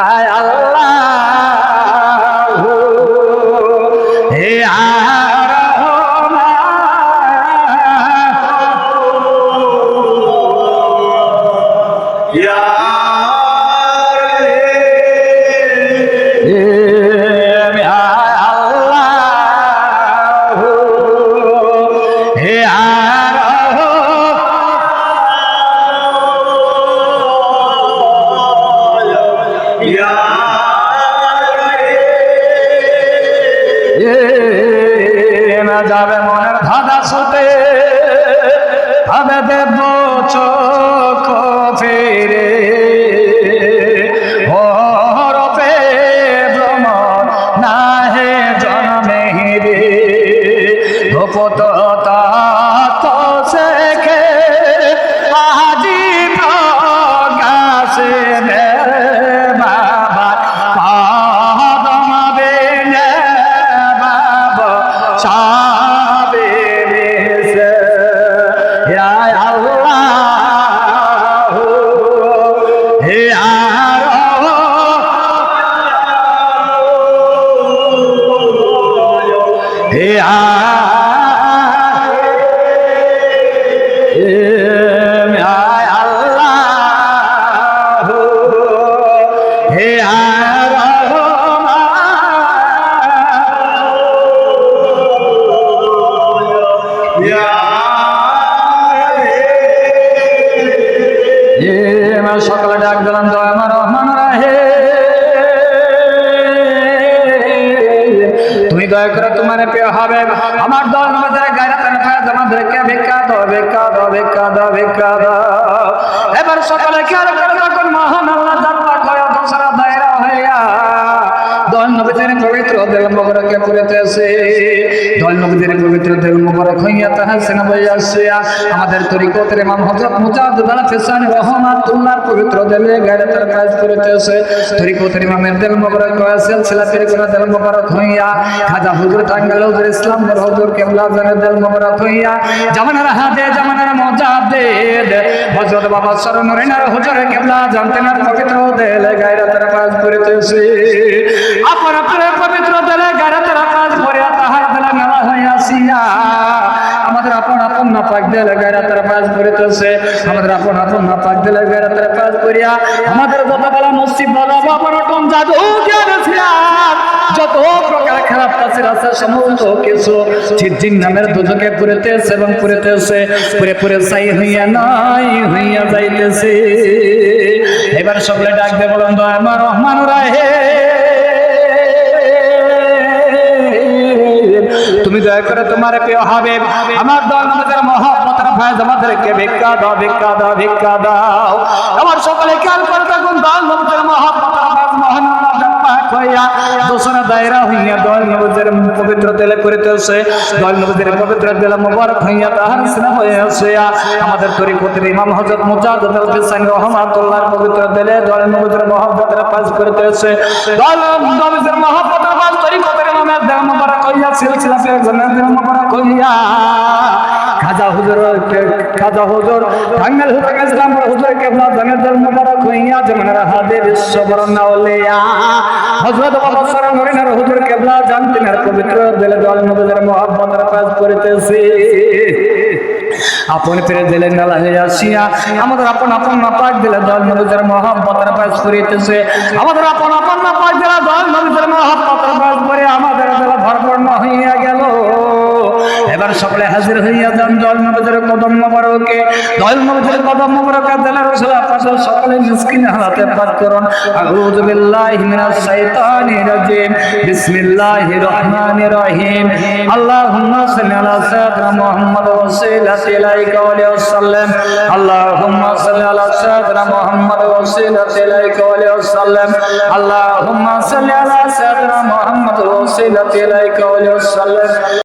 আয় আল্লাহ হে যাবে মনের ধাঁধা ছুটে হবে দেব চোখ ফিরে হরপে ভ্রমণ না হে জন্মে রে গোপত তো শেখে আজি প্রকাশে বাবা পাদম বেনে বাবা চাবে সে আয় আল্লাহ হে আর হে আয় আল্লাহ হে আর সকালে ডাক দিলাম তো আমার রহমান রাহে তুমি দয়া করে তোমার প্রিয় হবে আমার দল আমাদের গায়রাতের ফায়দ আমাদেরকে ভিক্ষা দাও ভিক্ষা দাও ভিক্ষা দাও ভিক্ষা দাও এবার সকালে খেয়াল করে যখন মহান আল্লাহ যাত্রা করে দোসরা দায়রা হইয়া দল নবীদের পবিত্র দেল মোবারকে পড়িতেছে দল নবীদের পবিত্র দেল মোবারক হইয়া তাহাসিন বইয়াছিয়া আমাদের তরিকতের ইমাম হযরত মুজাদ্দিদ আল-ফিসানি রাহমাতুল্লাহর পবিত্র দেলে গায়রাতের কাজ করিতেছে তরিকতের ইমামের দেল মোবারক কয়েছেন সিলাতের কোন দেল মোবারক হইয়া খাজা হুজুর টাঙ্গাইল হুজুর ইসলাম হুজুর কেবলা জানের দেল মোবারক হইয়া জামানার হাতে জামানার মুজাদ্দিদ হযরত বাবা সরনুরিনার হুজুর কেবলা জানতেনার পবিত্র দেলে গায়রাতের কাজ করিতেছে আপন আপন পবিত্র দেলে গায়রাতের কাজ করিয়া তাহার দেলে মেলা হইয়াছিয়া আমাদের আপন আপন নাপাক দেলে গায়রাতের কাজ করিতেছে আমাদের আপন আপন নাপাক দেলে গায়রাতের কাজ করিয়া আমাদের যত বেলা মসজিদ বাজাবো আপন জাদু জ্ঞান যত প্রকার খারাপ কাজের আছে সমস্ত কিছু জিন নামের দুজকে পুরিতেছে এবং পুরিতেছে পুরে পুরে চাই হইয়া নাই হইয়া যাইতেছে এবার সকলে ডাক দিয়ে বলেন দয়া আমার রহমান রাহে তুমি দয়া করে তোমার প্রিয় হবে আমার দল আমাদের মহব্বতের ফায়দ আমাদেরকে ভিক্ষা দাও ভিক্ষা দাও ভিক্ষা দাও আমার সকলে খেয়াল করে থাকুন দল আমাদের মহব্বতের ফায়দ মহান হইয়া দোসরা দায়রা হইয়া দল নবীদের পবিত্র তেলে করিতেছে দল নবীদের পবিত্র তেলে মোবারক হইয়া তাহার সিনা হইয়াছে আমাদের তরিকতের ইমাম হযরত মুজাদ্দিদ আল-ফিসানি রাহমাতুল্লাহর পবিত্র তেলে দল নবীদের মহব্বতের কাজ করিতেছে দল নবীদের মহব্বতের কাজ তরিকতের ইমামের দেল মোবারক হইয়া সিলসিলাতে জান্নাতের মোবারক হইয়া খাজা হুজুর টাঙ্গাইল হুজুর ইসলাম হুজুর কেবলা জান্নাতের মোবারক হইয়া জামানার হাতে বিশ্ববরণ আউলিয়া হযরত বাবা সরনুরিনার হুজুর কেবলা জানতেনার পবিত্র দেলে দল নবীদের মহব্বতের কাজ করিতেছে আপন পেরে দিলে নালা হইয়াছিয়া আমাদের আপন আপন নাপাক দিলে দল নবীদের মহব্বতের কাজ করিতেছে আমাদের আপন আপন নাপাক দিলে দল নবীদের মহব্বতের কাজ করে আমাদের দেলা ভরপূর্ণ হইয়া গেল এবার সকলে হাজির হইয়া যান দল নবীদের কদম মোবারকে দল নবীদের কদম মোবারকে দিলে রাসূল পাক সকলে মিসকিন হালাতে পাঠ করুন আউযু বিল্লাহি মিনাশ শাইতানির রাজিম বিসমিল্লাহির রহমানির রহিম আল্লাহুম্মা সাল্লি আলা সাইয়্যিদিনা মুহাম্মদ ওয়াসিলাতি ইলাইকা ওয়া সাল্লাম আল্লাহুম্মা সাল্লি আলা সাইয়্যিদিনা মুহাম্মদ ওয়াসিলাতি ইলাইকা ওয়া সাল্লাম আল্লাহুম্মা সাল্লি আলা সাইয়্যিদিনা মুহাম্মদ ওয়াসিলাতি ইলাইকা ওয়া সাল্লাম